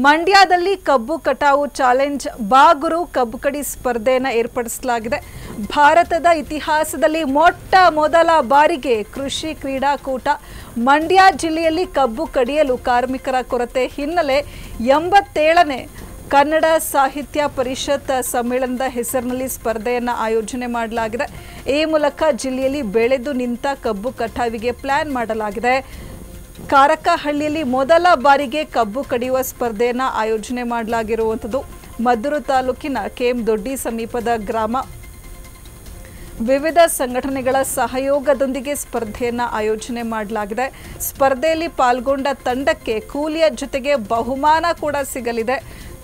ಮಂಡ್ಯದಲ್ಲಿ ಕಬ್ಬು ಕಟಾವು ಚಾಲೆಂಜ್ ಬಾಗುರು ಕಬ್ಬು ಕಡಿ ಸ್ಪರ್ಧೆಯನ್ನು ಏರ್ಪಡಿಸಲಾಗಿದೆ. ಭಾರತದ ಇತಿಹಾಸದಲ್ಲಿ ಮೊಟ್ಟ ಮೊದಲ ಬಾರಿಗೆ ಕೃಷಿ ಕ್ರೀಡಾಕೂಟ. ಮಂಡ್ಯ ಜಿಲ್ಲೆಯಲ್ಲಿ ಕಬ್ಬು ಕಡಿಯಲು ಕಾರ್ಮಿಕರ ಕೊರತೆ ಹಿನ್ನೆಲೆ 87ನೇ ಕನ್ನಡ ಸಾಹಿತ್ಯ ಪರಿಷತ್ ಸಮ್ಮೇಳನದ ಹೆಸರಿನಲ್ಲಿ ಸ್ಪರ್ಧೆಯನ್ನು ಆಯೋಜನೆ ಮಾಡಲಾಗಿದೆ. ಈ ಮೂಲಕ ಜಿಲ್ಲೆಯಲ್ಲಿ ಬೆಳೆದು ನಿಂತ ಕಬ್ಬು ಕಟಾವಿಗೆ ಪ್ಲಾನ್ ಮಾಡಲಾಗಿದೆ. ಕಾರಕಹಳ್ಳಿಯಲ್ಲಿ ಮೊದಲ ಬಾರಿಗೆ ಕಬ್ಬು ಕಡಿಯುವ ಸ್ಪರ್ಧೆಯನ್ನು ಆಯೋಜನೆ ಮಾಡಲಾಗಿರುವಂಥದ್ದು. ಮದ್ದೂರು ತಾಲೂಕಿನ ಕೆಎಂ ದೊಡ್ಡಿ ಸಮೀಪದ ಗ್ರಾಮ. ವಿವಿಧ ಸಂಘಟನೆಗಳ ಸಹಯೋಗದೊಂದಿಗೆ ಸ್ಪರ್ಧೆಯನ್ನು ಆಯೋಜನೆ ಮಾಡಲಾಗಿದೆ. ಸ್ಪರ್ಧೆಯಲ್ಲಿ ಪಾಲ್ಗೊಂಡ ತಂಡಕ್ಕೆ ಕೂಲಿಯ ಜೊತೆಗೆ ಬಹುಮಾನ ಕೂಡ ಸಿಗಲಿದೆ.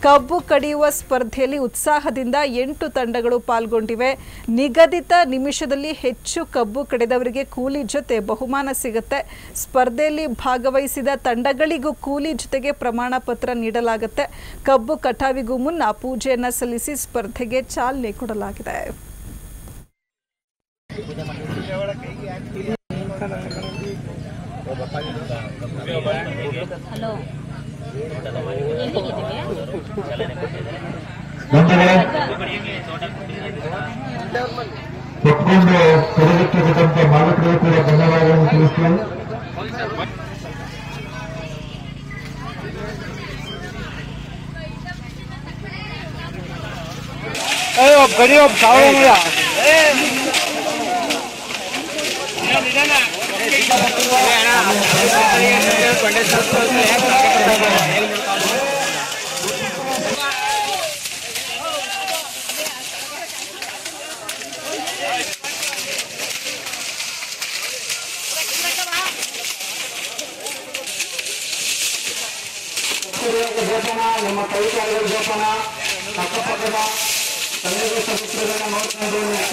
ಕಬ್ಬು ಕಡಿಯುವ ಸ್ಪರ್ಧೆಯಲ್ಲಿ ಉತ್ಸಾಹದಿಂದ 8 ತಂಡಗಳು ಪಾಲ್ಗೊಂಡಿವೆ. ನಿಗದಿತ ನಿಮಿಷದಲ್ಲಿ ಹೆಚ್ಚು ಕಬ್ಬು ಕಡಿದವರಿಗೆ ಕೂಲಿ ಜೊತೆ ಬಹುಮಾನ ಸಿಗುತ್ತೆ. ಸ್ಪರ್ಧೆಯಲ್ಲಿ ಭಾಗವಹಿಸಿದ ತಂಡಗಳಿಗೂ ಕೂಲಿ ಜೊತೆಗೆ ಪ್ರಮಾಣ ಪತ್ರ ನೀಡಲಾಗುತ್ತೆ. ಕಬ್ಬು ಕಟಾವಿಗೂ ಮುನ್ನ ಪೂಜೆಯನ್ನು ಸಲ್ಲಿಸಿ ಸ್ಪರ್ಧೆಗೆ ಚಾಲನೆ ಕೊಡಲಾಗಿದೆ. ಒಪ್ಪಿಕೊಂಡು ಕೊಡಲಿಕ್ಕಿರತಕ್ಕಂಥ ಮಾಲಕರು ಕೂಡ ಧನ್ಯವಾದಗಳನ್ನು ತಿಳಿಸ್ತೀವಿ. ನಮ್ಮ ಕೈಕಾಲುಗಳ ಜೋಪಾನ, ಅಕ್ಕಪಕ್ಕದ ತಂದೆಗಳ ಸದಸ್ಯರನ್ನ ನೋಡಿಕೊಂಡು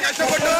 ಕಷ್ಟಪಟ್ಟು